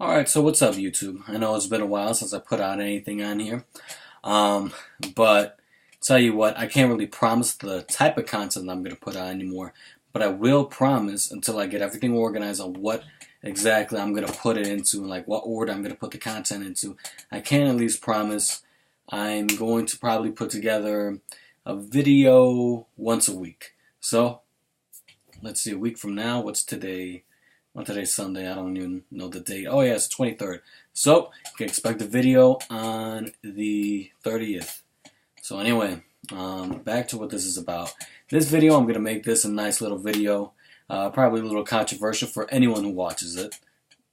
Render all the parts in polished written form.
Alright, so what's up, YouTube? I know it's been a while since I put out anything on here, um, but tell you what, I can't really promise the type of content I'm going to put out anymore, but I will promise until I get everything organized on what exactly I'm going to put it into, and like what order I'm going to put the content into. I can at least promise I'm going to probably put together a video once a week. So, let's see, a week from now, what's today? Well, today's Sunday. I don't even know the date. Oh, yeah, it's the 23rd. So, you can expect a video on the 30th. So, anyway, back to what this is about. This video, I'm going to make this a nice little video. Probably a little controversial for anyone who watches it.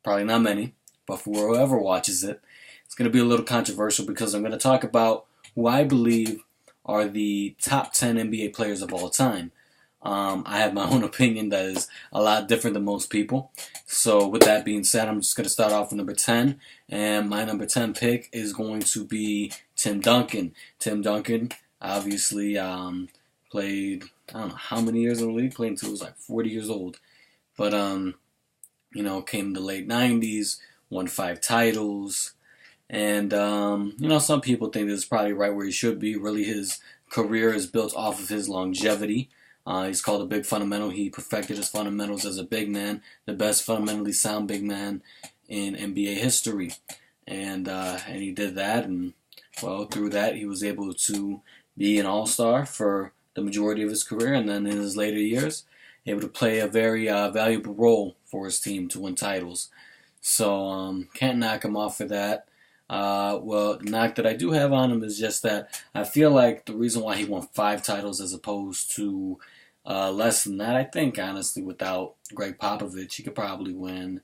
Probably not many, but for whoever watches it, it's going to be a little controversial because I'm going to talk about who I believe are the top 10 NBA players of all time. I have my own opinion that is a lot different than most people. So with that being said, I'm just going to start off with number 10. And my number 10 pick is going to be Tim Duncan. Tim Duncan obviously played, I don't know how many years in the league, played until he was like 40 years old. But, came in the late 90s, won 5 titles. And, some people think this is probably right where he should be. Really, his career is built off of his longevity. He's called a big fundamental. He perfected his fundamentals as a big man, the best fundamentally sound big man in NBA history. And he did that, and well, through that, he was able to be an all-star for the majority of his career, and then in his later years, able to play a very valuable role for his team to win titles. So can't knock him off for that. The knock that I do have on him is just that I feel like the reason why he won 5 titles as opposed to less than that, I think, honestly, without Greg Popovich, he could probably win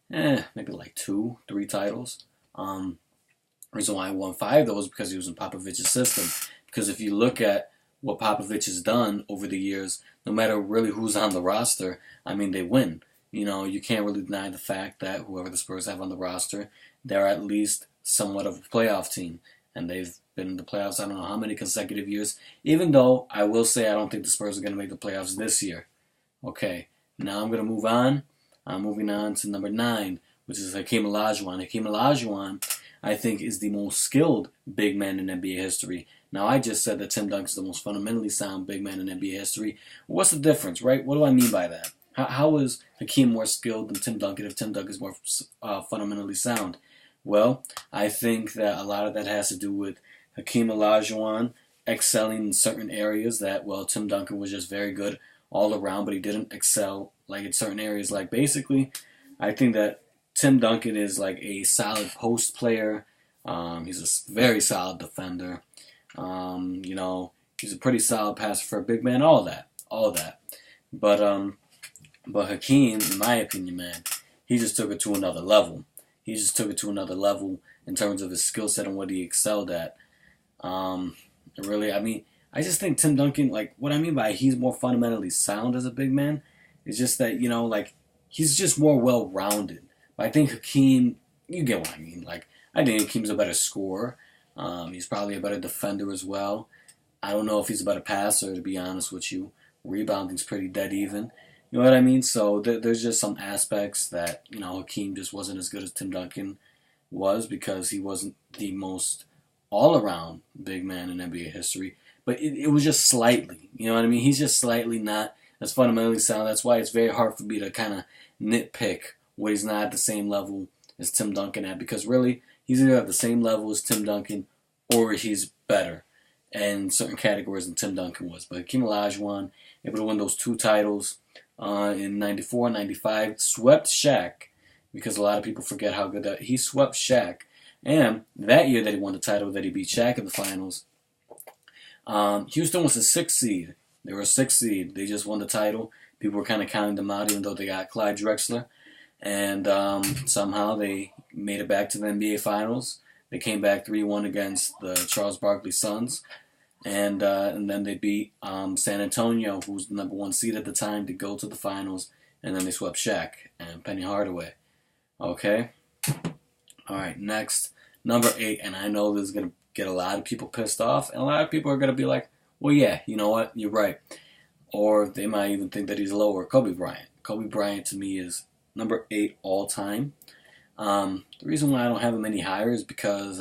maybe like 2, 3 titles. Reason why he won 5, though, is because he was in Popovich's system. Because if you look at what Popovich has done over the years, no matter really who's on the roster, I mean, they win. You can't really deny the fact that whoever the Spurs have on the roster, they're at least somewhat of a playoff team. And they've been in the playoffs I don't know how many consecutive years. Even though I will say I don't think the Spurs are going to make the playoffs this year. Okay, now I'm going to move on. I'm moving on to number 9, which is Hakeem Olajuwon. Hakeem Olajuwon, I think, is the most skilled big man in NBA history. Now, I just said that Tim Duncan is the most fundamentally sound big man in NBA history. What's the difference, right? What do I mean by that? How is Hakeem more skilled than Tim Duncan if Tim Duncan is more fundamentally sound? Well, I think that a lot of that has to do with Hakeem Olajuwon excelling in certain areas that, well, Tim Duncan was just very good all around, but he didn't excel like in certain areas. Like basically, I think that Tim Duncan is like a solid post player. He's a very solid defender. He's a pretty solid passer for a big man. All that. But Hakeem, in my opinion, man, he just took it to another level. He just took it to another level in terms of his skill set and what he excelled at. Really, I mean, I just think Tim Duncan, like, what I mean by he's more fundamentally sound as a big man is just that, he's just more well-rounded. But I think Hakeem, you get what I mean. Like, I think Hakeem's a better scorer. He's probably a better defender as well. I don't know if he's a better passer, to be honest with you. Rebounding's pretty dead even. You know what I mean? So there's just some aspects that, Hakeem just wasn't as good as Tim Duncan was because he wasn't the most all-around big man in NBA history. But it was just slightly. You know what I mean? He's just slightly not as fundamentally sound. That's why it's very hard for me to kind of nitpick what he's not at the same level as Tim Duncan at. Because really, he's either at the same level as Tim Duncan or he's better in certain categories than Tim Duncan was. But Hakeem Olajuwon, able to win those 2 titles in 94, 95, swept Shaq, because a lot of people forget how good that he swept Shaq. And that year that he won the title, that he beat Shaq in the finals, Houston was a 6th seed. They were a 6th seed. They just won the title. People were kind of counting them out, even though they got Clyde Drexler. And somehow they made it back to the NBA Finals. They came back 3-1 against the Charles Barkley Suns. And then they beat San Antonio, who was the number 1 seed at the time, to go to the finals. And then they swept Shaq and Penny Hardaway. Okay? All right, next, number 8. And I know this is going to get a lot of people pissed off. And a lot of people are going to be like, well, yeah, you know what? You're right. Or they might even think that he's lower. Kobe Bryant. Kobe Bryant, to me, is number 8 all time. The reason why I don't have him any higher is because,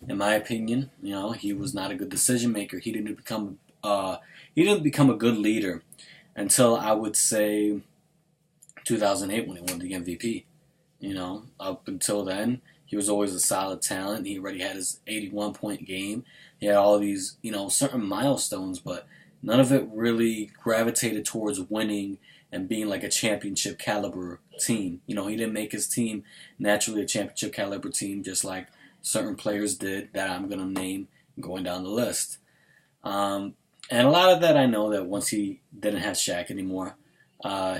in my opinion, he was not a good decision maker. He didn't become a good leader until I would say 2008 when he won the MVP. Up until then, he was always a solid talent. He already had his 81-point game. He had all these, certain milestones, but none of it really gravitated towards winning and being like a championship caliber team. He didn't make his team naturally a championship caliber team, just like certain players did that I'm going to name going down the list. And a lot of that I know that once he didn't have Shaq anymore,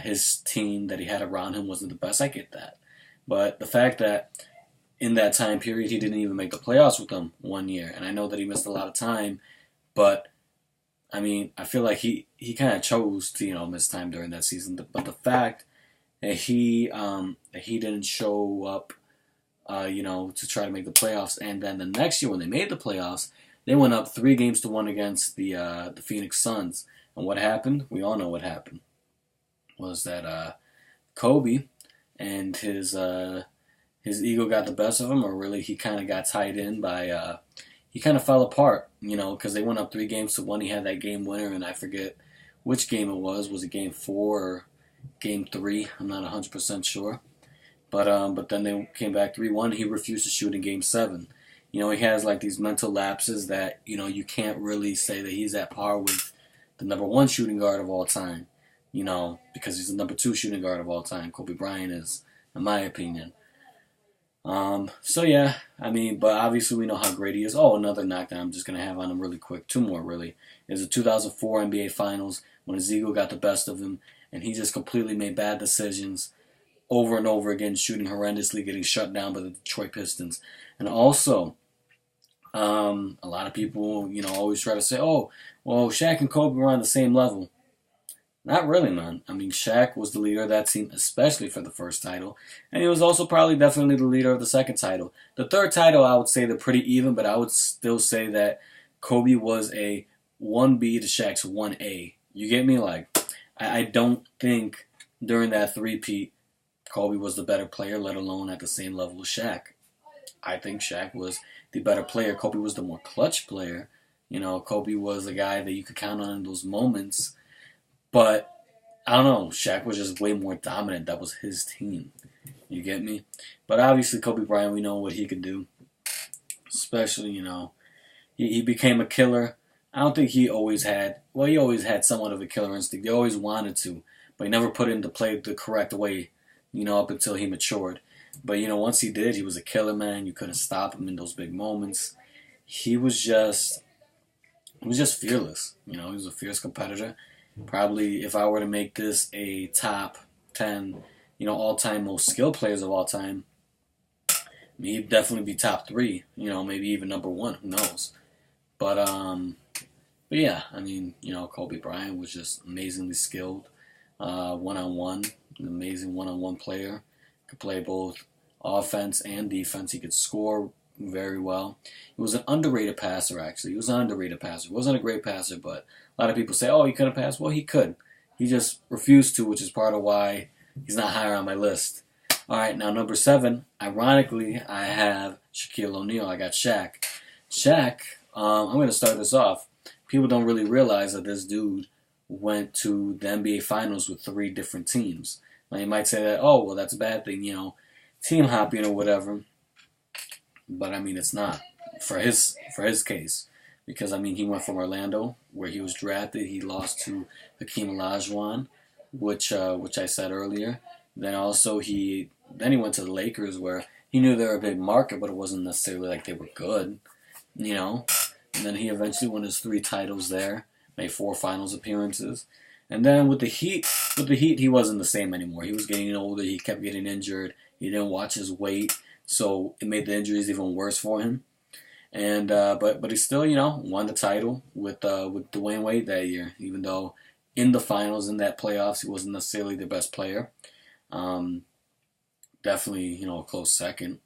his team that he had around him wasn't the best. I get that. But the fact that in that time period he didn't even make the playoffs with them one year, and I know that he missed a lot of time, but I mean, I feel like he kind of chose to miss time during that season. But the fact that he didn't show up, to try to make the playoffs, and then the next year when they made the playoffs, they went up 3-1 against the Phoenix Suns. And what happened? We all know what happened. Was that Kobe and his ego got the best of him, or really he kind of got tied in by he kind of fell apart, because they went up 3-1. He had that game winner, and I forget which game it was. Was it game 4 or game 3? I'm not 100% sure. But then they came back 3-1. He refused to shoot in game 7. He has like these mental lapses that you can't really say that he's at par with the number 1 shooting guard of all time. Because he's the number 2 shooting guard of all time. Kobe Bryant is, in my opinion. So yeah, I mean, but obviously we know how great he is. Oh, another knockdown I'm just going to have on him really quick. 2 more, really. Is the 2004 NBA Finals when his ego got the best of him, and he just completely made bad decisions over and over again, shooting horrendously, getting shut down by the Detroit Pistons. And also, a lot of people, always try to say, oh, well, Shaq and Kobe were on the same level. Not really, man. I mean, Shaq was the leader of that team, especially for the first title. And he was also probably definitely the leader of the second title. The third title, I would say they're pretty even, but I would still say that Kobe was a 1B to Shaq's 1A. You get me? Like, I don't think during that three-peat, Kobe was the better player, let alone at the same level as Shaq. I think Shaq was the better player. Kobe was the more clutch player. Kobe was a guy that you could count on in those moments. But, I don't know, Shaq was just way more dominant. That was his team. You get me? But obviously, Kobe Bryant, we know what he could do. Especially, he became a killer. I don't think he always had somewhat of a killer instinct. He always wanted to, but he never put it into play the correct way, up until he matured. But, once he did, he was a killer, man. You couldn't stop him in those big moments. He was just fearless. He was a fierce competitor. Probably, if I were to make this a top 10, all-time most skilled players of all time, he'd definitely be top 3. Maybe even number 1. Who knows? But yeah, I mean, Kobe Bryant was just amazingly skilled, one-on-one, an amazing one-on-one player. Could play both offense and defense. He could score very well. He was an underrated passer, actually. He was an underrated passer. He wasn't a great passer, but a lot of people say, oh, he couldn't pass. Well, he could. He just refused to, which is part of why he's not higher on my list. All right, now number 7. Ironically, I have Shaquille O'Neal. I got Shaq. Shaq, I'm going to start this off. People don't really realize that this dude went to the NBA Finals with 3 different teams. Now, you might say that, oh, well, that's a bad thing, team hopping or whatever. But, I mean, it's not for his case. Because, I mean, he went from Orlando, where he was drafted. He lost to Hakeem Olajuwon, which I said earlier. Then also he went to the Lakers, where he knew they were a big market, but it wasn't necessarily like they were good, And then he eventually won his 3 titles there, made 4 finals appearances. And then with the Heat, he wasn't the same anymore. He was getting older. He kept getting injured. He didn't watch his weight, so it made the injuries even worse for him. And but he still, won the title with Dwayne Wade that year, even though in the finals, in that playoffs, he wasn't necessarily the best player. Definitely, a close second.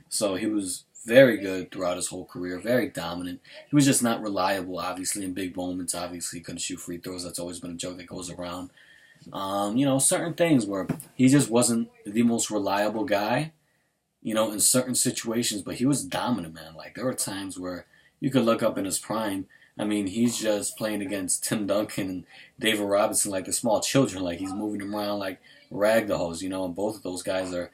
So he was very good throughout his whole career, very dominant. He was just not reliable, obviously, in big moments. Obviously, he couldn't shoot free throws. That's always been a joke that goes around. Certain things where he just wasn't the most reliable guy, in certain situations, but he was dominant, man. Like, there were times where you could look up in his prime. I mean, he's just playing against Tim Duncan and David Robinson like they're small children. Like, he's moving them around like rag dolls, and both of those guys are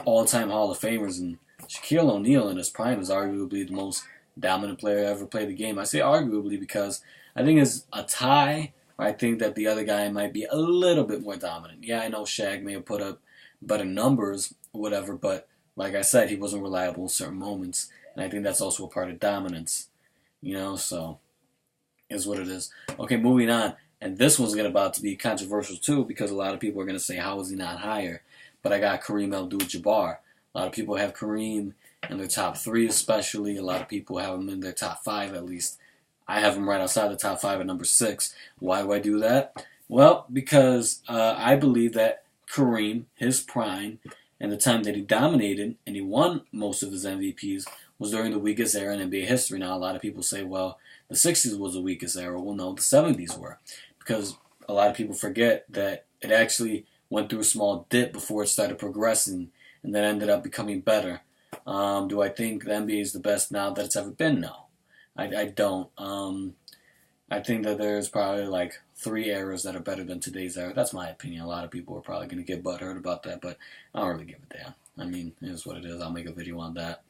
all-time Hall of Famers. And Shaquille O'Neal in his prime is arguably the most dominant player ever played the game. I say arguably because I think it's a tie. I think that the other guy might be a little bit more dominant. Yeah, I know Shaq may have put up better numbers or whatever, but like I said, he wasn't reliable in certain moments. And I think that's also a part of dominance. So is what it is. Okay, moving on. And this one's about to be controversial too because a lot of people are going to say, how is he not higher? But I got Kareem Abdul-Jabbar. A lot of people have Kareem in their top 3 especially. A lot of people have him in their top 5 at least. I have him right outside the top 5 at number 6. Why do I do that? Well, because I believe that Kareem, his prime, and the time that he dominated and he won most of his MVPs was during the weakest era in NBA history. Now, a lot of people say, well, the 60s was the weakest era. Well, no, the 70s were. Because a lot of people forget that it actually went through a small dip before it started progressing and then ended up becoming better. Do I think the NBA is the best now that it's ever been? No. I don't. I think that there's probably like 3 eras that are better than today's era. That's my opinion. A lot of people are probably going to get butthurt about that, but I don't really give a damn. I mean, it is what it is. I'll make a video on that.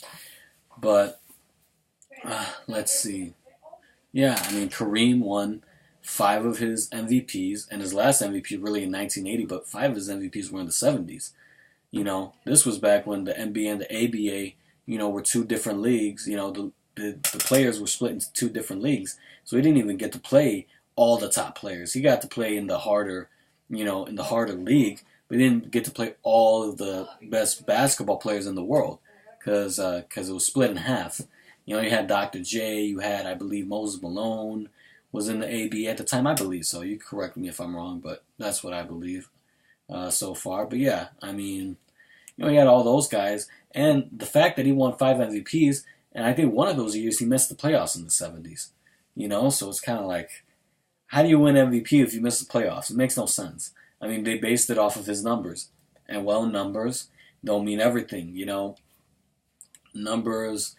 But let's see. Yeah, I mean, Kareem won 5 of his MVPs, and his last MVP really in 1980, but 5 of his MVPs were in the 70s. This was back when the NBA and the ABA, were 2 different leagues. The players were split into 2 different leagues, so he didn't even get to play all the top players. He got to play in the harder, league, but he didn't get to play all of the best basketball players in the world because it was split in half. You had Dr. J, you had, I believe, Moses Malone was in the AB at the time. I believe so. You can correct me if I'm wrong, but that's what I believe so far. But yeah, I mean, he had all those guys, and the fact that he won 5 MVPs, and I think one of those years he missed the playoffs in the 70s. So it's kind of like, how do you win MVP if you miss the playoffs? It makes no sense. I mean, they based it off of his numbers, and numbers don't mean everything. Numbers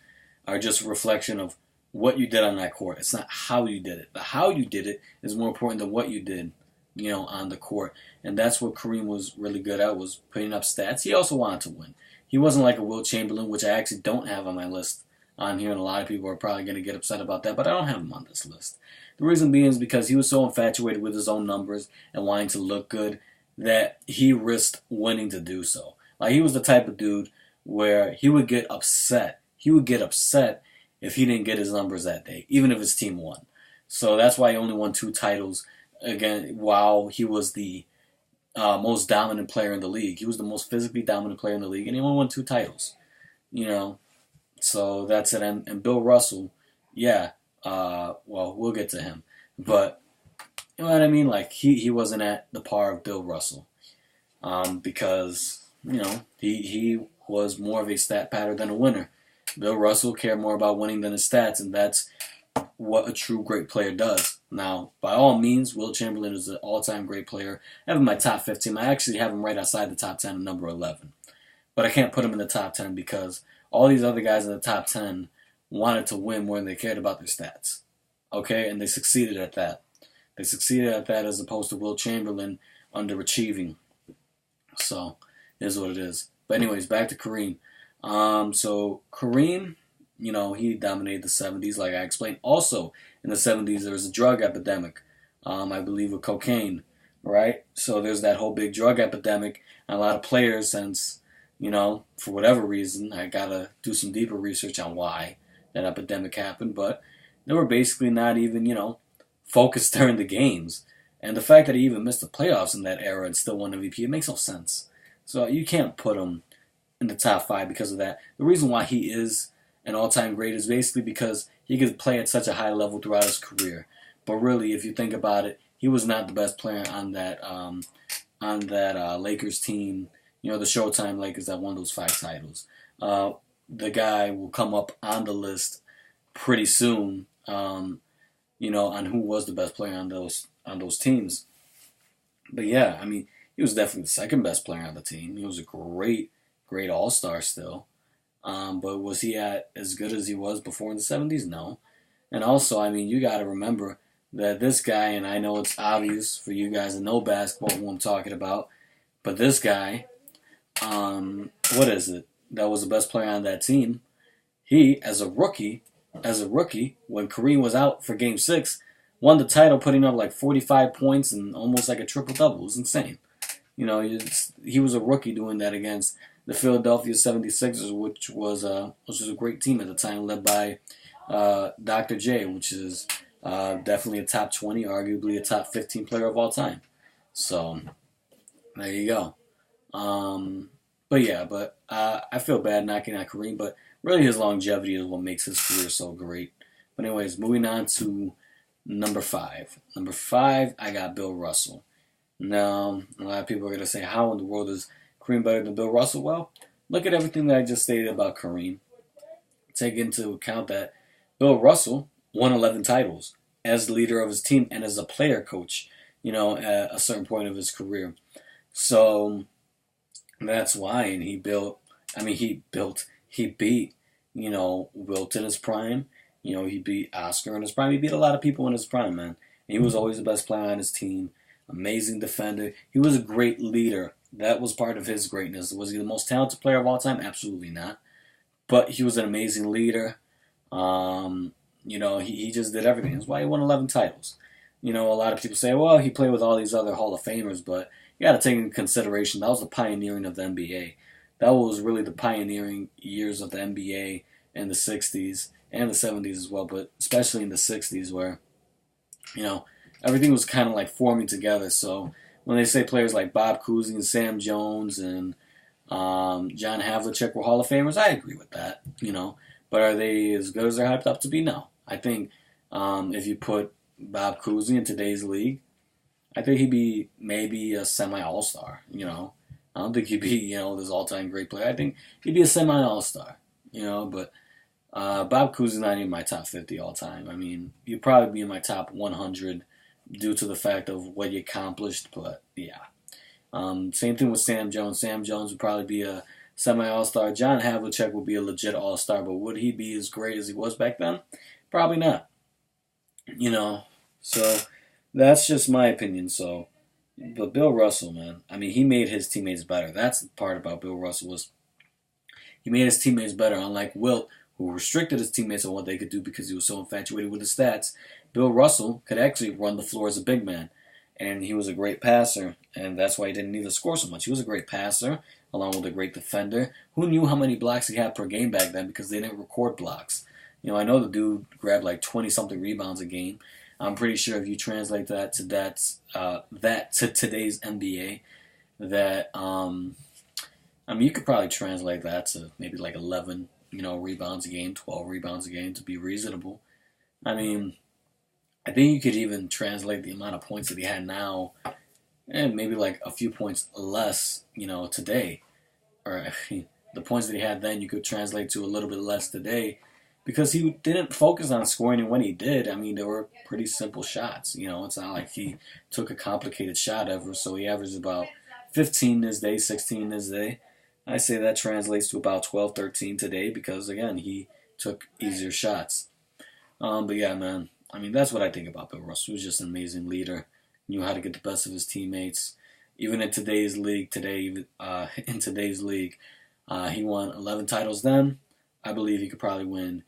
are just a reflection of what you did on that court. It's not how you did it. The how you did it is more important than what you did, on the court. And that's what Kareem was really good at, was putting up stats. He also wanted to win. He wasn't like a Wilt Chamberlain, which I actually don't have on my list on here, and a lot of people are probably going to get upset about that, but I don't have him on this list. The reason being is because he was so infatuated with his own numbers and wanting to look good that he risked winning to do so. Like, he was the type of dude where he would get upset. He would get upset if he didn't get his numbers that day, even if his team won. So that's why he only won 2 titles, again, while he was the most dominant player in the league. He was the most physically dominant player in the league, and he only won 2 titles. So that's it. And Bill Russell, yeah, we'll get to him. But, you know what I mean? Like, he wasn't at the par of Bill Russell because, he was more of a stat patter than a winner. Bill Russell cared more about winning than his stats, and that's what a true great player does. Now, by all means, Wilt Chamberlain is an all-time great player. I have him in my top 15. I actually have him right outside the top 10 at number 11. But I can't put him in the top 10 because all these other guys in the top 10 wanted to win more than they cared about their stats. Okay? And they succeeded at that. They succeeded at that as opposed to Wilt Chamberlain underachieving. So, it is what it is. But anyways, back to Kareem. So Kareem, he dominated the 70s, like I explained. Also, in the 70s, there was a drug epidemic, I believe with cocaine, right? So there's that whole big drug epidemic, and a lot of players, since, for whatever reason, I gotta do some deeper research on why that epidemic happened, but they were basically not even, focused during the games. And the fact that he even missed the playoffs in that era and still won MVP, it makes no sense. So you can't put him in the top 5 because of that. The reason why he is an all-time great is basically because he could play at such a high level throughout his career. But really, if you think about it, he was not the best player on that Lakers team. The Showtime Lakers that won those 5 titles. The guy will come up on the list pretty soon. On who was the best player on those teams. But yeah, I mean, he was definitely the second best player on the team. He was a great All Star still. But was he at as good as he was before in the '70s? No. And also, I mean, you got to remember that this guy, and I know it's obvious for you guys that know basketball who I'm talking about, but this guy, what is it? That was the best player on that team. He, as a rookie, when Kareem was out for Game 6, won the title, putting up like 45 points and almost like a triple double. It was insane. He was a rookie doing that against the Philadelphia 76ers, which was a great team at the time, led by Dr. J, which is definitely a top 20, arguably a top 15 player of all time. So there you go. But I feel bad knocking out Kareem, but really his longevity is what makes his career so great. But anyways, moving on to number 5. Number 5, I got Bill Russell. Now, a lot of people are going to say, how in the world is Kareem better than Bill Russell? Well, look at everything that I just stated about Kareem. Take into account that Bill Russell won 11 titles as the leader of his team and as a player coach, at a certain point of his career. So that's why, and he beat, Wilt in his prime. He beat Oscar in his prime. He beat a lot of people in his prime, man. And he was always the best player on his team. Amazing defender. He was a great leader. That was part of his greatness. Was he the most talented player of all time? Absolutely not. But he was an amazing leader. He just did everything. That's why he won 11 titles. A lot of people say, well, he played with all these other Hall of Famers, but you got to take into consideration that was the pioneering of the NBA. That was really the pioneering years of the NBA in the 60s and the 70s as well, but especially in the 60s where, everything was kind of like forming together. So when they say players like Bob Cousy and Sam Jones and John Havlicek were Hall of Famers, I agree with that, But are they as good as they're hyped up to be? No. I think if you put Bob Cousy in today's league, I think he'd be maybe a semi-all-star, I don't think he'd be, this all-time great player. I think he'd be a semi-all-star, but Bob Cousy's not in my top 50 all-time. I mean, he'd probably be in my top 100 due to the fact of what he accomplished, but yeah. Same thing with Sam Jones. Sam Jones would probably be a semi-all-star. John Havlicek would be a legit all-star, but would he be as great as he was back then? Probably not. So that's just my opinion. But Bill Russell, man, I mean, he made his teammates better. That's the part about Bill Russell was he made his teammates better. Unlike Wilt, who restricted his teammates on what they could do because he was so infatuated with his stats, Bill Russell could actually run the floor as a big man. And he was a great passer, and that's why he didn't need to score so much. He was a great passer, along with a great defender. Who knew how many blocks he had per game back then because they didn't record blocks? I know the dude grabbed like 20-something rebounds a game. I'm pretty sure if you translate that to today's NBA, that you could probably translate that to maybe like 11, rebounds a game, 12 rebounds a game to be reasonable. I mean, I think you could even translate the amount of points that he had now, and maybe like a few points less, today, or the points that he had then you could translate to a little bit less today. Because he didn't focus on scoring, and when he did, I mean, they were pretty simple shots. It's not like he took a complicated shot ever, so he averaged about 15 this day, 16 this day. I say that translates to about 12, 13 today because, again, he took easier shots. But yeah, man, I mean, that's what I think about Bill Russell. He was just an amazing leader, knew how to get the best of his teammates. Even in today's league, he won 11 titles then. I believe he could probably win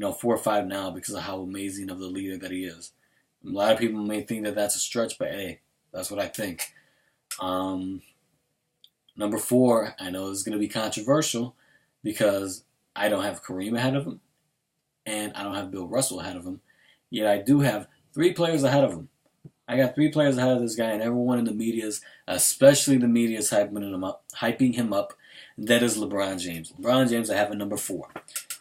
4 or 5 now because of how amazing of the leader that he is. A lot of people may think that that's a stretch, but hey, that's what I think. Number 4, I know this is going to be controversial because I don't have Kareem ahead of him and I don't have Bill Russell ahead of him. Yet I do have 3 players ahead of him. I got 3 players ahead of this guy, and everyone in the media's, especially the media's hyping him up. That is LeBron James. LeBron James I have at number 4.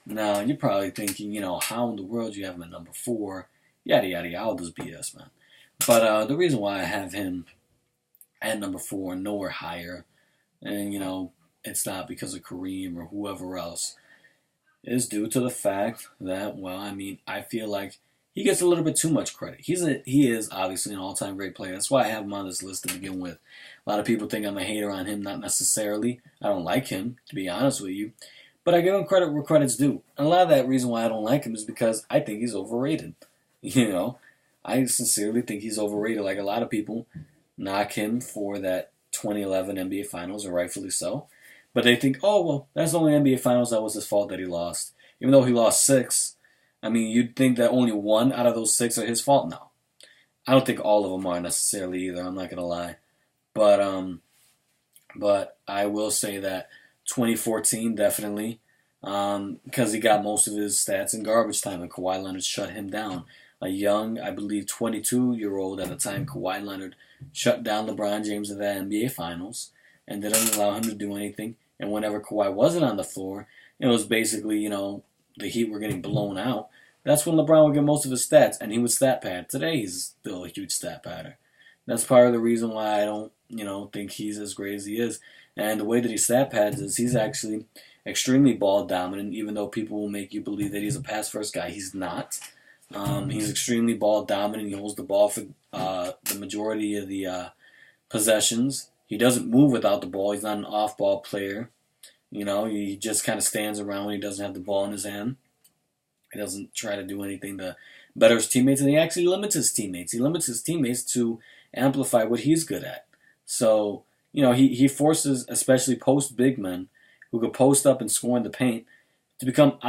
Now, you're probably thinking, how in the world do you have him at number 4? Yada, yada, yada, all this BS, man. But the reason why I have him at number 4, nowhere higher, and, it's not because of Kareem or whoever else, is due to the fact that, I feel like he gets a little bit too much credit. He is obviously an all-time great player. That's why I have him on this list to begin with. A lot of people think I'm a hater on him. Not necessarily. I don't like him, to be honest with you. But I give him credit where credit's due. And a lot of that reason why I don't like him is because I think he's overrated. You know, I sincerely think he's overrated. Like a lot of people knock him for that 2011 NBA Finals, and rightfully so. But they think, oh, well, that's the only NBA Finals that was his fault that he lost. Even though he lost 6, I mean, you'd think that only 1 out of those 6 are his fault? No. I don't think all of them are necessarily either, I'm not going to lie. But I will say that 2014 definitely, because he got most of his stats in garbage time, and Kawhi Leonard shut him down. A young, I believe, 22-year-old at the time, Kawhi Leonard shut down LeBron James in the NBA Finals and didn't allow him to do anything. And whenever Kawhi wasn't on the floor, it was basically, the Heat were getting blown out. That's when LeBron would get most of his stats, and he would stat pad. Today, he's still a huge stat padder. That's part of the reason why I don't, think he's as great as he is. And the way that he stat pads is he's actually extremely ball dominant, even though people will make you believe that he's a pass first guy. He's not. He's extremely ball dominant. He holds the ball for the majority of the possessions. He doesn't move without the ball. He's not an off-ball player. He just kind of stands around when he doesn't have the ball in his hand. He doesn't try to do anything to better his teammates, and he actually limits his teammates. He limits his teammates to amplify what he's good at. So, he forces, especially post big men, who could post up and score in the paint, to become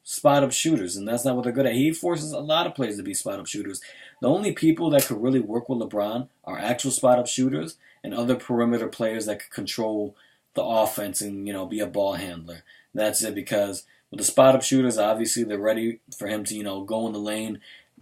spot up shooters, and that's not what they're good at. He forces a lot of players to be spot up shooters. The only people that could really work with LeBron are actual spot up shooters and other perimeter players that could control the offense and be a ball handler. That's it, because with the spot up shooters, obviously they're ready for him to go in the lane,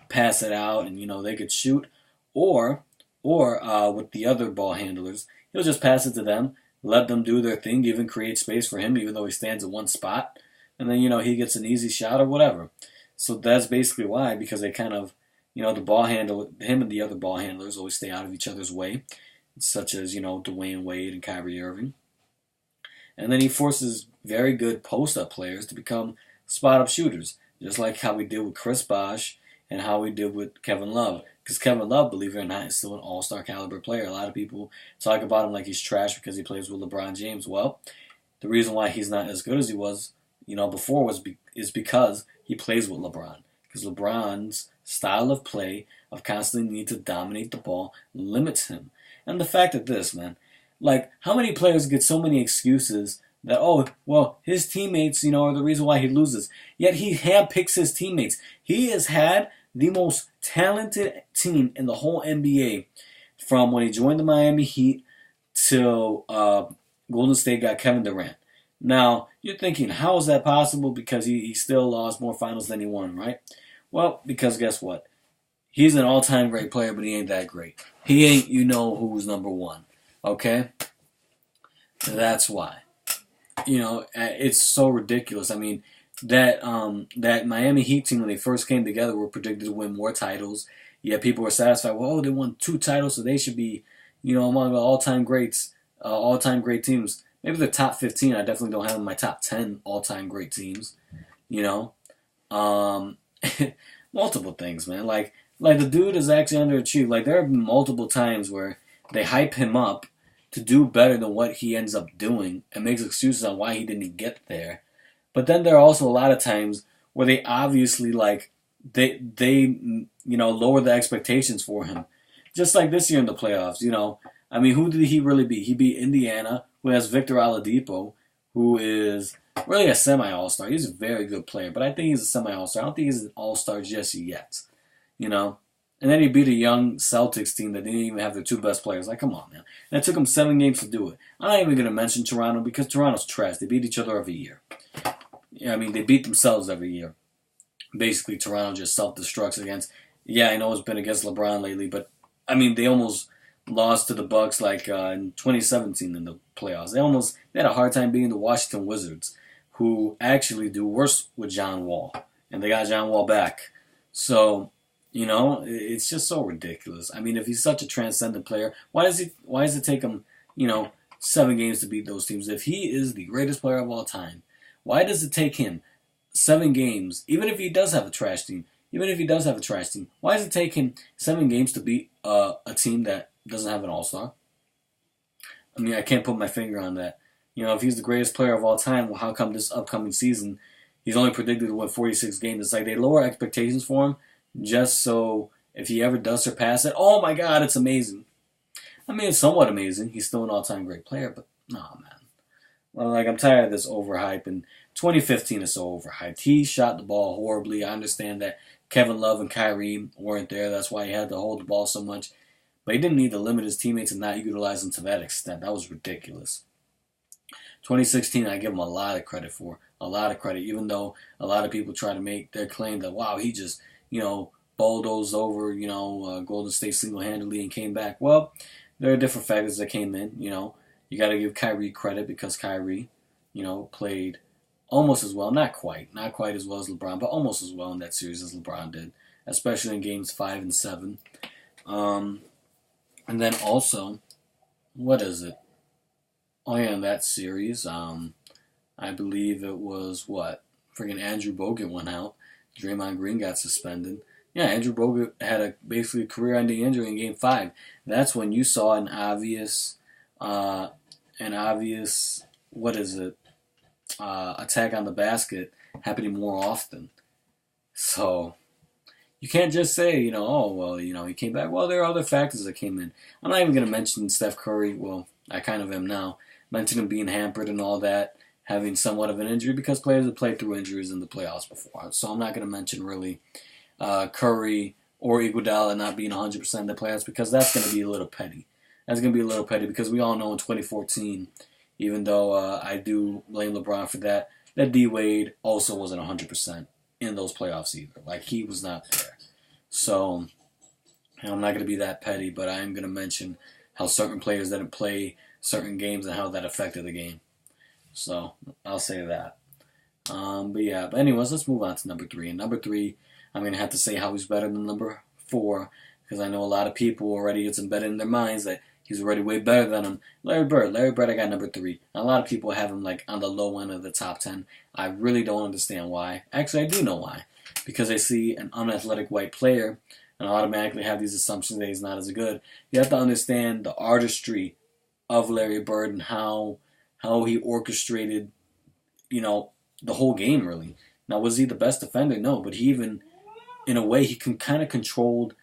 pass it out, and they could shoot, or with the other ball handlers, he'll just pass it to them, let them do their thing, even create space for him, even though he stands in one spot, and then he gets an easy shot or whatever. So that's basically why, because they kind of the ball handler, him and the other ball handlers always stay out of each other's way, such as Dwayne Wade and Kyrie Irving. And then he forces very good post-up players to become spot-up shooters, just like how we did with Chris Bosh and how we did with Kevin Love. Because Kevin Love, believe it or not, is still an all-star caliber player. A lot of people talk about him like he's trash because he plays with LeBron James. Well, the reason why he's not as good as he was, before is because he plays with LeBron. Because LeBron's style of play, of constantly need to dominate the ball, limits him. And the fact of this, man, like, how many players get so many excuses that, his teammates, are the reason why he loses. Yet he handpicks his teammates. He has had the most talented team in the whole NBA from when he joined the Miami Heat till Golden State got Kevin Durant. Now, you're thinking, how is that possible? Because he still lost more finals than he won, right? Well, because guess what? He's an all-time great player, but he ain't that great. He ain't who's number one. Okay? That's why. It's so ridiculous. I mean, that Miami Heat team, when they first came together, were predicted to win more titles. Yet people were satisfied. Well, they won 2 titles, so they should be, among the all-time greats, all-time great teams. Maybe the top 15. I definitely don't have in my top 10 all-time great teams. Multiple things, man. Like the dude is actually underachieved. Like, there have been multiple times where they hype him up to do better than what he ends up doing and makes excuses on why he didn't get there. But then there are also a lot of times where they obviously they lower the expectations for him. Just like this year in the playoffs, I mean, who did he really beat? He beat Indiana, who has Victor Oladipo, who is really a semi-all-star. He's a very good player, but I think he's a semi-all-star. I don't think he's an all-star just yet, And then he beat a young Celtics team that didn't even have their 2 best players. Like, come on, man. And it took him 7 games to do it. I'm not even going to mention Toronto because Toronto's trash. They beat each other every year. I mean, they beat themselves every year. Basically, Toronto just self-destructs against... Yeah, I know it's been against LeBron lately, but, I mean, they almost lost to the Bucks in 2017 in the playoffs. They had a hard time beating the Washington Wizards, who actually do worse with John Wall. And they got John Wall back. So... it's just so ridiculous. I mean, if he's such a transcendent player, why does it take him, 7 games to beat those teams? If he is the greatest player of all time, why does it take him 7 games, even if he does have a trash team, why does it take him 7 games to beat a team that doesn't have an all-star? I mean, I can't put my finger on that. If he's the greatest player of all time, well, how come this upcoming season he's only predicted to win 46 games? It's like they lower expectations for him just so if he ever does surpass it, oh my God, it's amazing. I mean, it's somewhat amazing. He's still an all-time great player, but no, man. Well, I'm tired of this overhype, and 2015 is so overhyped. He shot the ball horribly. I understand that Kevin Love and Kyrie weren't there. That's why he had to hold the ball so much. But he didn't need to limit his teammates and not utilize them to that extent. That was ridiculous. 2016, I give him a lot of credit for. A lot of credit, even though a lot of people try to make their claim that, wow, he just, bulldozed over, Golden State single-handedly and came back. Well, there are different factors that came in, You got to give Kyrie credit because Kyrie, played almost as well. Not quite as well as LeBron, but almost as well in that series as LeBron did, especially in games 5 and 7. And then also, what is it? Oh yeah, in that series, I believe it was friggin' Andrew Bogut went out. Draymond Green got suspended. Yeah, Andrew Bogut had a basically career-ending injury in Game 5. That's when you saw an obvious, attack on the basket happening more often. So you can't just say, he came back. Well, there are other factors that came in. I'm not even going to mention Steph Curry. Well, I kind of am now. Mention him being hampered and all that, having somewhat of an injury because players have played through injuries in the playoffs before. So I'm not going to mention really Curry or Iguodala not being 100% in the playoffs because that's going to be a little petty. That's going to be a little petty because we all know in 2014, even though I do blame LeBron for that D-Wade also wasn't 100% in those playoffs either. He was not there. So I'm not going to be that petty, but I am going to mention how certain players didn't play certain games and how that affected the game. So I'll say that. But anyways, let's move on to number 3. And number 3, I'm going to have to say how he's better than number 4 because I know a lot of people already, it's embedded in their minds that he's already way better than him. Larry Bird, I got number 3. A lot of people have him on the low end of the top 10. I really don't understand why. Actually, I do know why. Because they see an unathletic white player and automatically have these assumptions that he's not as good. You have to understand the artistry of Larry Bird and how he orchestrated, the whole game, really. Now, was he the best defender? No, but he even, in a way, he kind of controlled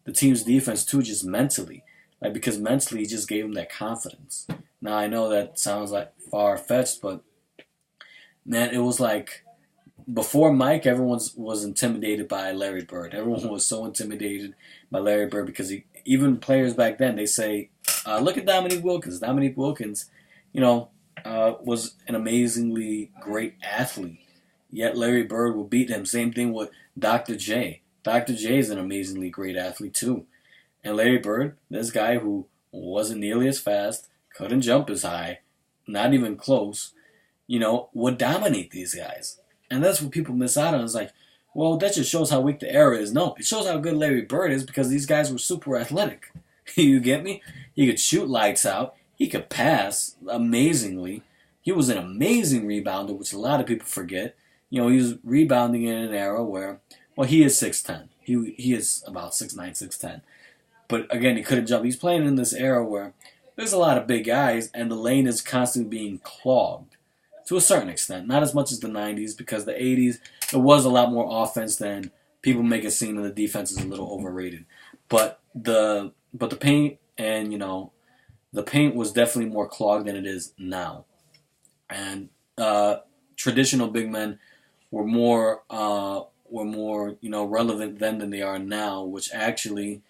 the team's defense, too, just mentally. Because mentally, he just gave him that confidence. Now, I know that sounds far-fetched, but, man, it was before Mike, everyone was intimidated by Larry Bird. Everyone was so intimidated by Larry Bird because even players back then, they say, look at Dominique Wilkins. Dominique Wilkins, was an amazingly great athlete. Yet Larry Bird will beat him. Same thing with Dr. J. Dr. J is an amazingly great athlete too. And Larry Bird, this guy who wasn't nearly as fast, couldn't jump as high, not even close, would dominate these guys. And that's what people miss out on. It's well, that just shows how weak the era is. No, it shows how good Larry Bird is because these guys were super athletic. You get me? He could shoot lights out. He could pass amazingly. He was an amazing rebounder, which a lot of people forget. He was rebounding in an era where, well, he is 6'10". He is about 6'9", 6'10". But again, he couldn't jump. He's playing in this era where there's a lot of big guys, and the lane is constantly being clogged to a certain extent. Not as much as the 90s, because the 80s, there was a lot more offense than people make it seem, and the defense is a little overrated. But the paint and, the paint was definitely more clogged than it is now. And traditional big men were more relevant then than they are now, which actually,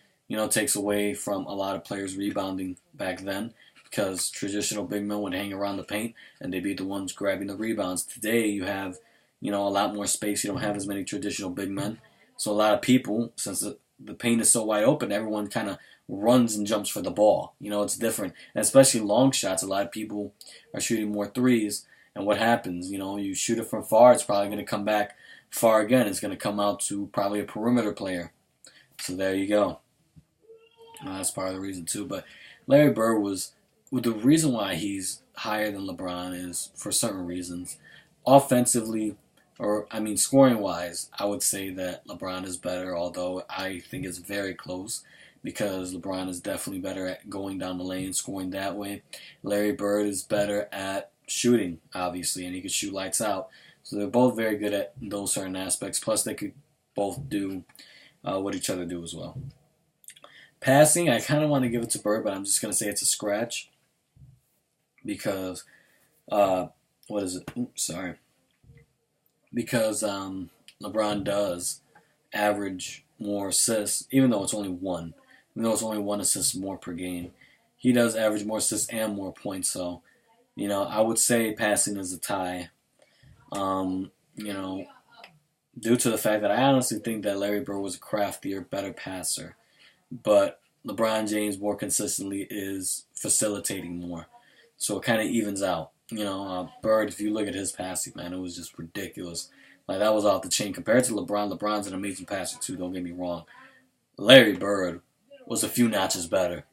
takes away from a lot of players rebounding back then because traditional big men would hang around the paint and they'd be the ones grabbing the rebounds. Today you have, a lot more space. You don't have as many traditional big men. So a lot of people, since the paint is so wide open, everyone kind of runs and jumps for the ball. It's different. And especially long shots, a lot of people are shooting more threes. And what happens? You shoot it from far, it's probably going to come back far again. It's going to come out to probably a perimeter player. So there you go. That's part of the reason too. But Larry Bird the reason why he's higher than LeBron is for certain reasons. Offensively, or I mean, scoring wise, I would say that LeBron is better, although I think it's very close because LeBron is definitely better at going down the lane, scoring that way. Larry Bird is better at shooting, obviously, and he could shoot lights out. So they're both very good at those certain aspects. Plus, they could both do what each other do as well. Passing, I kind of want to give it to Bird, but I'm just going to say it's a scratch because, what is it? Oops, sorry. Because LeBron does average more assists, even though it's only one. Even though it's only one assist more per game, he does average more assists and more points. So, I would say passing is a tie. You know, due to the fact that I honestly think that Larry Bird was a craftier, better passer, but LeBron James more consistently is facilitating more. So it kind of evens out. Bird, if you look at his passing, man, it was just ridiculous. Like, that was off the chain. Compared to LeBron, LeBron's an amazing passer, too, don't get me wrong. Larry Bird was a few notches better.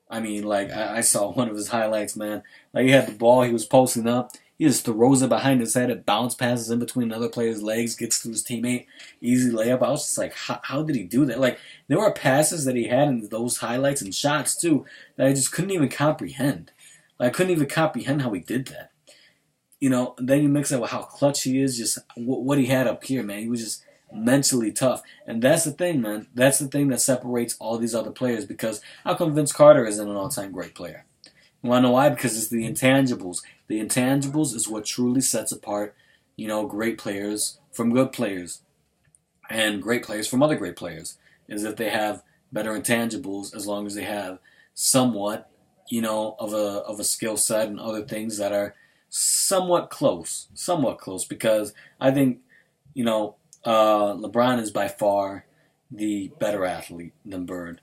I mean, like, I saw one of his highlights, man. Like, he had the ball, he was posting up. He just throws it behind his head. It bounce passes in between another player's legs, gets to his teammate. Easy layup. I was just like, how did he do that? Like, there were passes that he had in those highlights and shots, too, that I just couldn't even comprehend. Like, I couldn't even comprehend how he did that. Then you mix that with how clutch he is, just what he had up here, man. He was just mentally tough. And that's the thing, man. That's the thing that separates all these other players, because how come Vince Carter isn't an all-time great player? You want to know why? Because it's the intangibles. The intangibles is what truly sets apart, great players from good players, and great players from other great players, is that they have better intangibles as long as they have somewhat, of a skill set and other things that are somewhat close. Because I think, LeBron is by far the better athlete than Bird.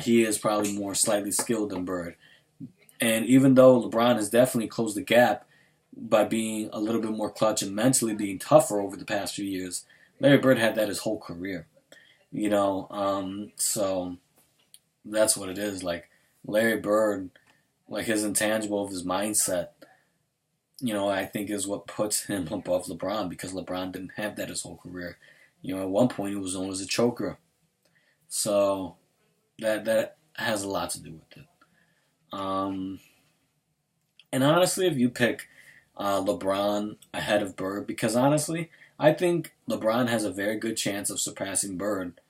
He is probably more slightly skilled than Bird. And even though LeBron has definitely closed the gap by being a little bit more clutch and mentally being tougher over the past few years, Larry Bird had that his whole career. So that's what it is. Like, Larry Bird, like, his intangible of his mindset, I think is what puts him above LeBron, because LeBron didn't have that his whole career. At one point he was known as a choker. So that has a lot to do with it. And honestly, if you pick LeBron ahead of Bird, because honestly, I think LeBron has a very good chance of surpassing Bird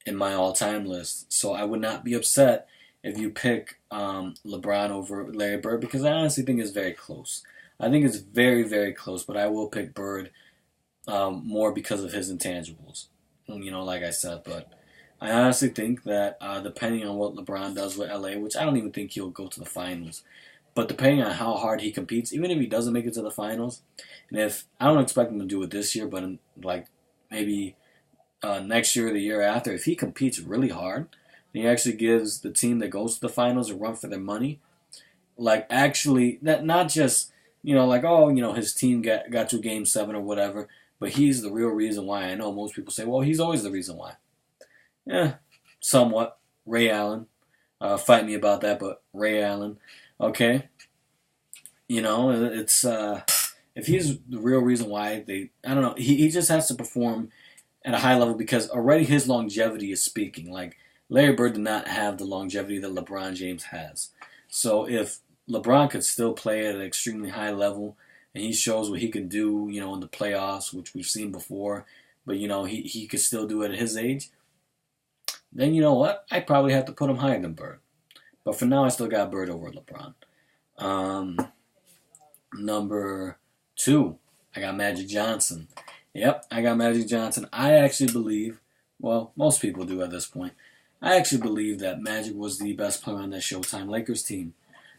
in my all-time list. So I would not be upset if you pick LeBron over Larry Bird, because I honestly think it's very close. I think it's very, very close, but I will pick Bird more because of his intangibles. Like I said, but I honestly think that depending on what LeBron does with LA, which I don't even think he'll go to the finals, but depending on how hard he competes, even if he doesn't make it to the finals, and if I don't expect him to do it this year, but maybe next year or the year after, if he competes really hard, and he actually gives the team that goes to the finals a run for their money, like, actually, that not just his team got to Game 7 or whatever, but he's the real reason why. I know most people say, well, he's always the reason why. Yeah, somewhat. Ray Allen. Fight me about that, but Ray Allen. Okay. It's if he's the real reason why I don't know, he just has to perform at a high level, because already his longevity is speaking. Like, Larry Bird did not have the longevity that LeBron James has. So if LeBron could still play at an extremely high level, and he shows what he can do, in the playoffs, which we've seen before, but, he could still do it at his age, then you know what? I probably have to put him higher than Bird. But for now, I still got Bird over LeBron. Number 2, I got Magic Johnson. Yep, I got Magic Johnson. I actually believe, well, most people do at this point, I actually believe that Magic was the best player on that Showtime Lakers team.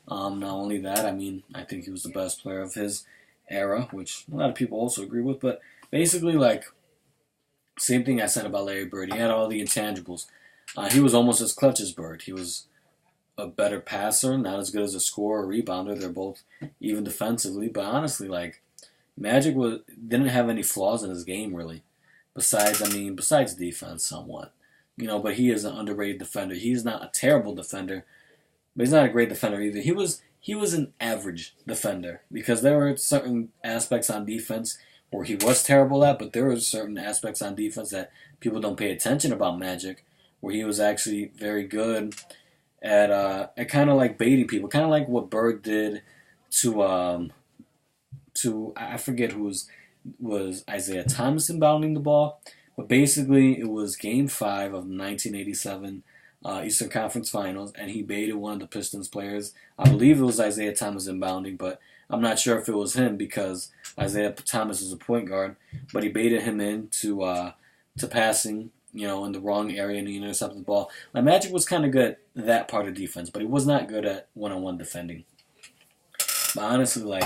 Not only that, I think he was the best player of his era, which a lot of people also agree with, but basically, same thing I said about Larry Bird. He had all the intangibles. He was almost as clutch as Bird. He was a better passer, not as good as a scorer or rebounder. They're both even defensively, but honestly, Magic didn't have any flaws in his game, really. Besides defense, somewhat. But he is an underrated defender. He's not a terrible defender, but he's not a great defender either. He was an average defender, because there were certain aspects on defense or he was terrible at, but there were certain aspects on defense that people don't pay attention about Magic, where he was actually very good at kind of like baiting people, kind of like what Bird did to I forget who was Isaiah Thomas inbounding the ball, but basically it was Game 5 of the 1987 Eastern Conference Finals, and he baited one of the Pistons players. I believe it was Isaiah Thomas inbounding, but I'm not sure if it was him because Isaiah Thomas is a point guard, but he baited him into to passing, in the wrong area, and he intercepted the ball. My Magic was kind of good at that part of defense, but he was not good at one-on-one defending. But honestly,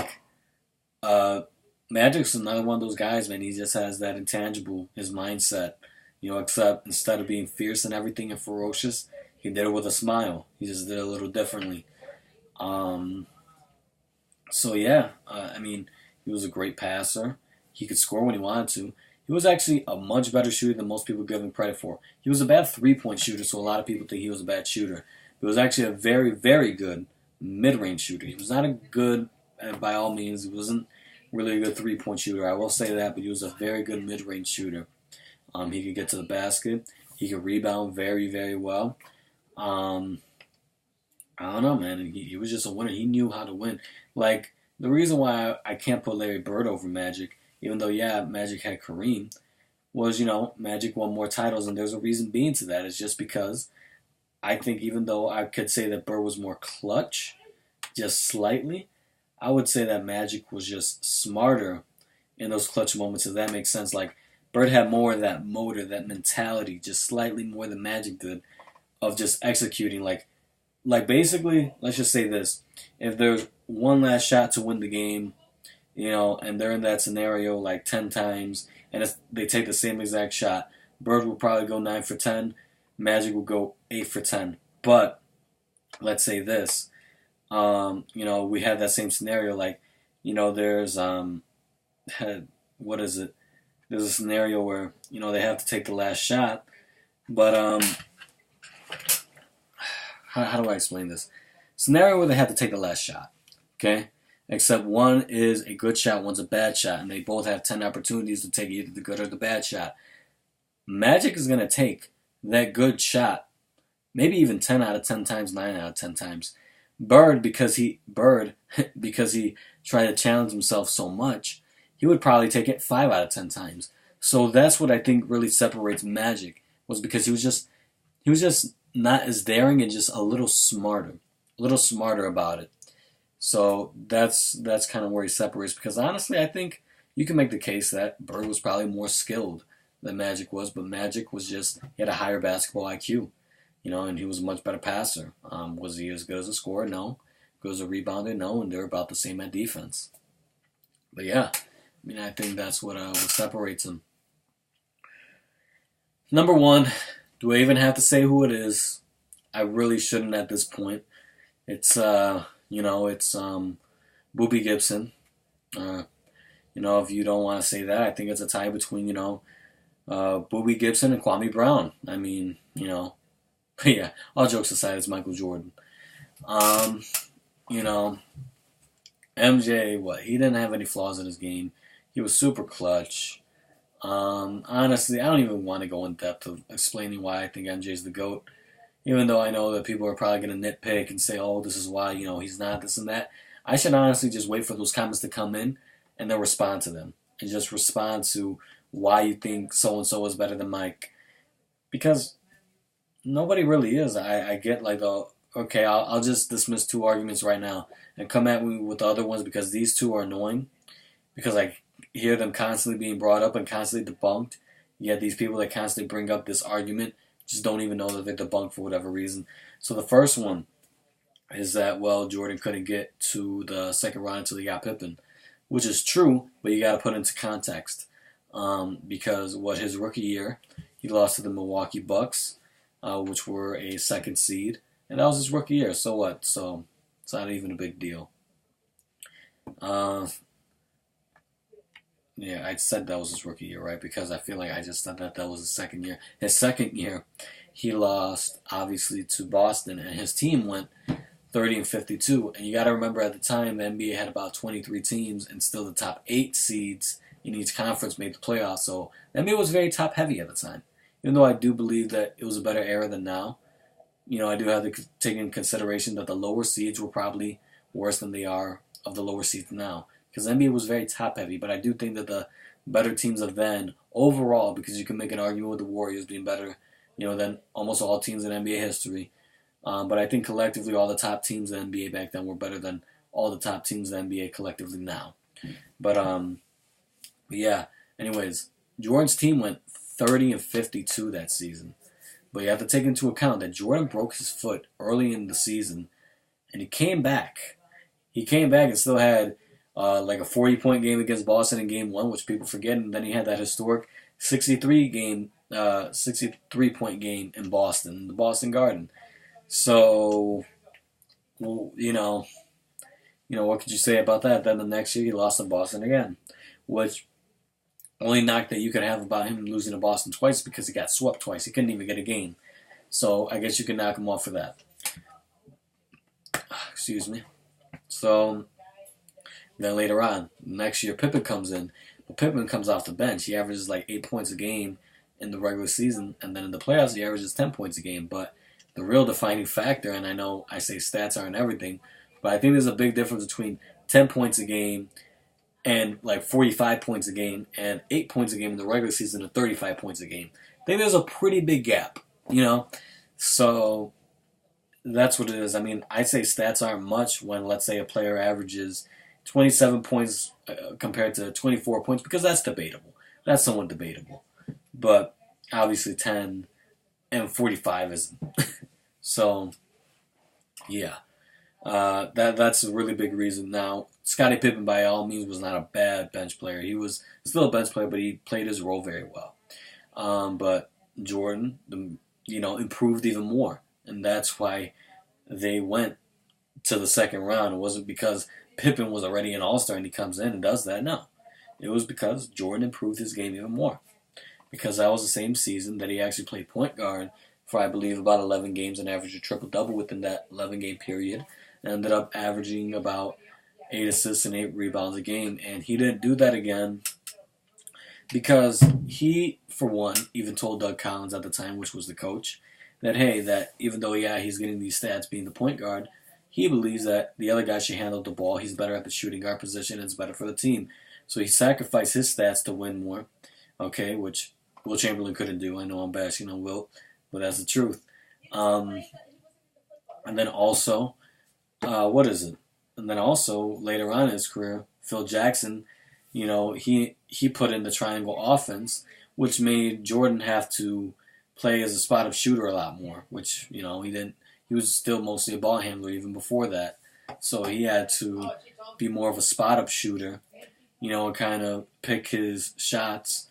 Magic's another one of those guys, man. He just has that intangible, his mindset. Except instead of being fierce and everything and ferocious, he did it with a smile. He just did it a little differently. So yeah, he was a great passer. He could score when he wanted to. He was actually a much better shooter than most people give him credit for. He was a bad three-point shooter, so a lot of people think he was a bad shooter. But he was actually a very, very good mid-range shooter. He was not a good, by all means, he wasn't really a good three-point shooter. I will say that, but he was a very good mid-range shooter. He could get to the basket. He could rebound very, very well. I don't know, man. He was just a winner. He knew how to win. Like, the reason why I can't put Larry Bird over Magic, even though, yeah, Magic had Kareem, was, Magic won more titles, and there's a reason being to that. It's just because I think even though I could say that Bird was more clutch, just slightly, I would say that Magic was just smarter in those clutch moments, if that makes sense. Like, Bird had more of that motor, that mentality, just slightly more than Magic did, of just executing. Like basically, let's just say this. If there's one last shot to win the game, and they're in that scenario like 10 times, and they take the same exact shot, Bird will probably go 9 for 10, Magic will go 8 for 10. But let's say this, we have that same scenario, like, there's, what is it? There's a scenario where, they have to take the last shot, but, how do I explain this? Scenario where they have to take the last shot, okay? Except one is a good shot, one's a bad shot, and they both have 10 opportunities to take either the good or the bad shot. Magic is going to take that good shot, maybe even 10 out of 10 times, 9 out of 10 times. Bird, because he tried to challenge himself so much, he would probably take it 5 out of 10 times. So that's what I think really separates Magic, was because he was just not as daring and just a little smarter about it. So that's kind of where he separates, because honestly, I think you can make the case that Bird was probably more skilled than Magic was, but Magic was he had a higher basketball IQ, and he was a much better passer. Was he as good as a scorer? No. Good as a rebounder? No, and they're about the same at defense. But yeah, I think that's what separates them. Number one, do I even have to say who it is? I really shouldn't at this point. It's Boobie Gibson. If you don't want to say that, I think it's a tie between Boobie Gibson and Kwame Brown. But yeah, all jokes aside, it's Michael Jordan. MJ, he didn't have any flaws in his game. He was super clutch. Honestly, I don't even want to go in depth of explaining why I think MJ's the GOAT, even though I know that people are probably going to nitpick and say, oh, this is why, he's not this and that. I should honestly just wait for those comments to come in and then respond to them. And just respond to why you think so-and-so is better than Mike. Because nobody really is. I get okay, I'll just dismiss 2 arguments right now and come at me with the other ones because these 2 are annoying. Because I hear them constantly being brought up and constantly debunked. Yet these people that constantly bring up this argument just don't even know that they're debunked for whatever reason. So the first one is that, Jordan couldn't get to the second round until he got Pippen. Which is true, but you got to put it into context. Because his rookie year, he lost to the Milwaukee Bucks, which were a second seed. And that was his rookie year. So what? So it's not even a big deal. Yeah, I said that was his rookie year, right? Because I feel like I just said that was his second year. His second year, he lost, obviously, to Boston, and his team went 30-52. And you got to remember, at the time, the NBA had about 23 teams, and still the top 8 seeds, in each conference made the playoffs. So the NBA was very top heavy at the time. Even though I do believe that it was a better era than now, I do have to take in consideration that the lower seeds were probably worse than they are of the lower seeds now. Because the NBA was very top heavy, but I do think that the better teams of then, overall, because you can make an argument with the Warriors being better, than almost all teams in NBA history. But I think collectively all the top teams in the NBA back then were better than all the top teams in the NBA collectively now. But yeah, anyways, Jordan's team went 30-52 that season. But you have to take into account that Jordan broke his foot early in the season, and he came back. He came back and still had like a 40-point game against Boston in Game 1, which people forget, and then he had that historic 63-point game in Boston, the Boston Garden. So, well, what could you say about that? Then the next year he lost to Boston again, which only knock that you could have about him losing to Boston twice because he got swept twice. He couldn't even get a game. So I guess you can knock him off for that. Excuse me. So then later on, next year Pippen comes in. But Pippen comes off the bench. He averages like 8 points a game in the regular season, and then in the playoffs he averages 10 points a game. But the real defining factor, and I know I say stats aren't everything, but I think there's a big difference between 10 points a game and like 45 points a game and 8 points a game in the regular season and 35 points a game. I think there's a pretty big gap, So that's what it is. I mean, I'd say stats aren't much when, let's say, a player averages 27 points compared to 24 points, because that's debatable. That's somewhat debatable. But obviously 10 and 45 isn't. So, yeah. That's a really big reason. Now, Scottie Pippen, by all means, was not a bad bench player. He was still a bench player, but he played his role very well. But Jordan, improved even more. And that's why they went to the second round. It wasn't because Pippen was already an all-star and he comes in and does that. No. It was because Jordan improved his game even more. Because that was the same season that he actually played point guard for, I believe, about 11 games and averaged a triple-double within that 11-game period. And ended up averaging about 8 assists and 8 rebounds a game. And he didn't do that again because he, for one, even told Doug Collins at the time, which was the coach, that, hey, that even though, he's getting these stats being the point guard, he believes that the other guy should handle the ball. He's better at the shooting guard position and it's better for the team. So he sacrificed his stats to win more, which Will Chamberlain couldn't do. I know I'm bashing on Wilt, but that's the truth. And then also, And then also, later on in his career, Phil Jackson, he put in the triangle offense, which made Jordan have to play as a spot-up shooter a lot more, which, he didn't. He was still mostly a ball handler even before that. So he had to be more of a spot-up shooter, and kind of pick his shots.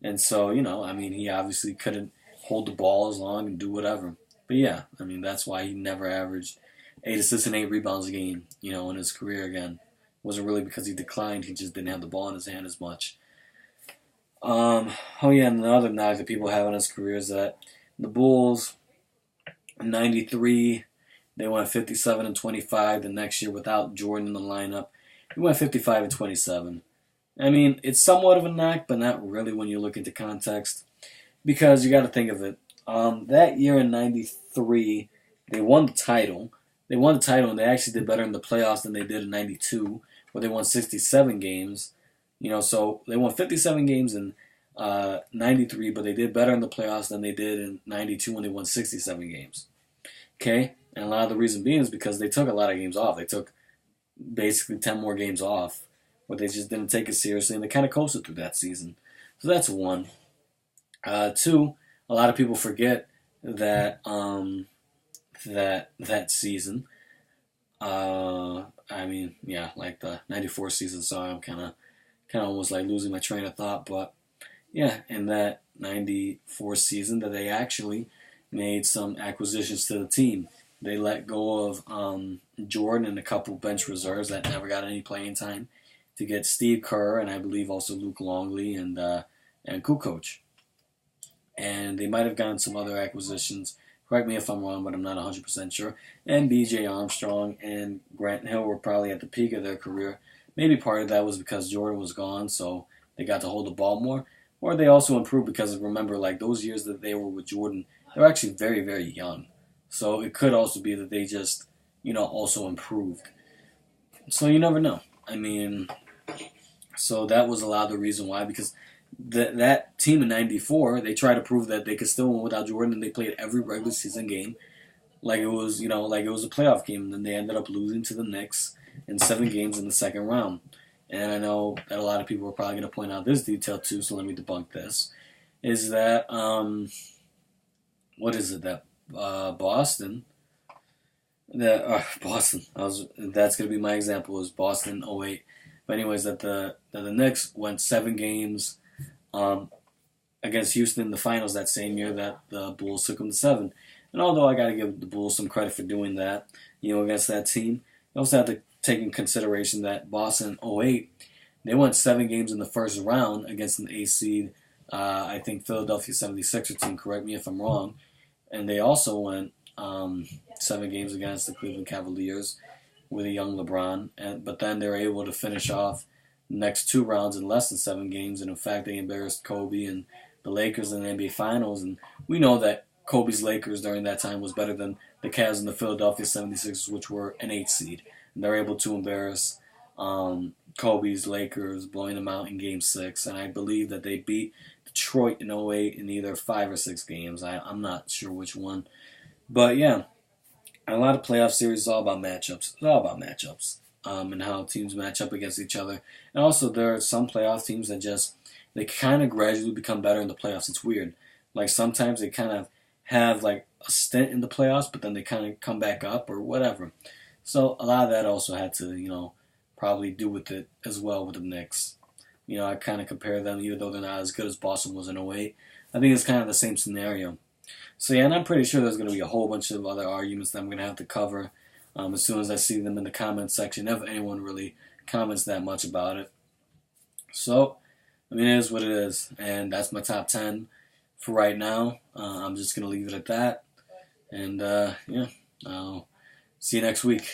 And so, he obviously couldn't hold the ball as long and do whatever. But yeah, that's why he never averaged 8 assists and 8 rebounds a game, in his career again. It wasn't really because he declined, he just didn't have the ball in his hand as much. And another knock that people have on his career is that the Bulls, in 93, they went 57-25. The next year, without Jordan in the lineup, they went 55-27. It's somewhat of a knock, but not really when you look into context, because you got to think of it. That year in 93, they won the title. And they actually did better in the playoffs than they did in 92, where they won 67 games. So they won 57 games in 93, but they did better in the playoffs than they did in 92 when they won 67 games. Okay? And a lot of the reason being is because they took a lot of games off. They took basically 10 more games off, but they just didn't take it seriously, and they kind of coasted through that season. So that's one. Two, a lot of people forget that that season, like the 94 season, so I'm kind of almost like losing my train of thought, but yeah, in that 94 season that they actually made some acquisitions to the team. They let go of Jordan and a couple bench reserves that never got any playing time to get Steve Kerr and I believe also Luke Longley and Kukoc. And they might have gotten some other acquisitions. Correct me if I'm wrong, but I'm not 100% sure. And B.J. Armstrong and Grant Hill were probably at the peak of their career. Maybe part of that was because Jordan was gone, so they got to hold the ball more, or they also improved because remember, like those years that they were with Jordan, they were actually very, very young. So it could also be that they just, also improved. So you never know. I mean, so that was a lot of the reason why, because that team in '94, they tried to prove that they could still win without Jordan, and they played every regular season game like it was, like it was a playoff game. And then they ended up losing to the Knicks in 7 games in the second round. And I know that a lot of people are probably going to point out this detail too, so let me debunk this. Is that, what is it, that Boston, that's going to be my example, is Boston '08. But anyways, that the Knicks went 7 games against Houston in the finals that same year that the Bulls took them to 7. And although I got to give the Bulls some credit for doing that, against that team, you also have to take in consideration that Boston '08, they went 7 games in the first round against an A seed, I think Philadelphia 76er team, correct me if I'm wrong. And they also went 7 games against the Cleveland Cavaliers with a young LeBron. But then they were able to finish off the next 2 rounds in less than 7 games. And in fact, they embarrassed Kobe and the Lakers in the NBA Finals. And we know that Kobe's Lakers during that time was better than the Cavs and the Philadelphia 76ers, which were an 8 seed. And they're able to embarrass Kobe's Lakers, blowing them out in Game 6. And I believe that they beat Detroit in '08 in either 5 or 6 games. I'm not sure which one. But yeah, a lot of playoff series is all about matchups. It's all about matchups and how teams match up against each other. And also, there are some playoff teams that they kind of gradually become better in the playoffs. It's weird. Like sometimes they kind of have like a stint in the playoffs, but then they kind of come back up or whatever. So a lot of that also had to, probably do with it as well with the Knicks. I kind of compare them, even though they're not as good as Boston was in '08. I think it's kind of the same scenario. So yeah, and I'm pretty sure there's going to be a whole bunch of other arguments that I'm going to have to cover as soon as I see them in the comment section, if anyone really comments that much about it. So, I mean, it is what it is, and that's my top 10 for right now. I'm just going to leave it at that, and yeah, I'll see you next week.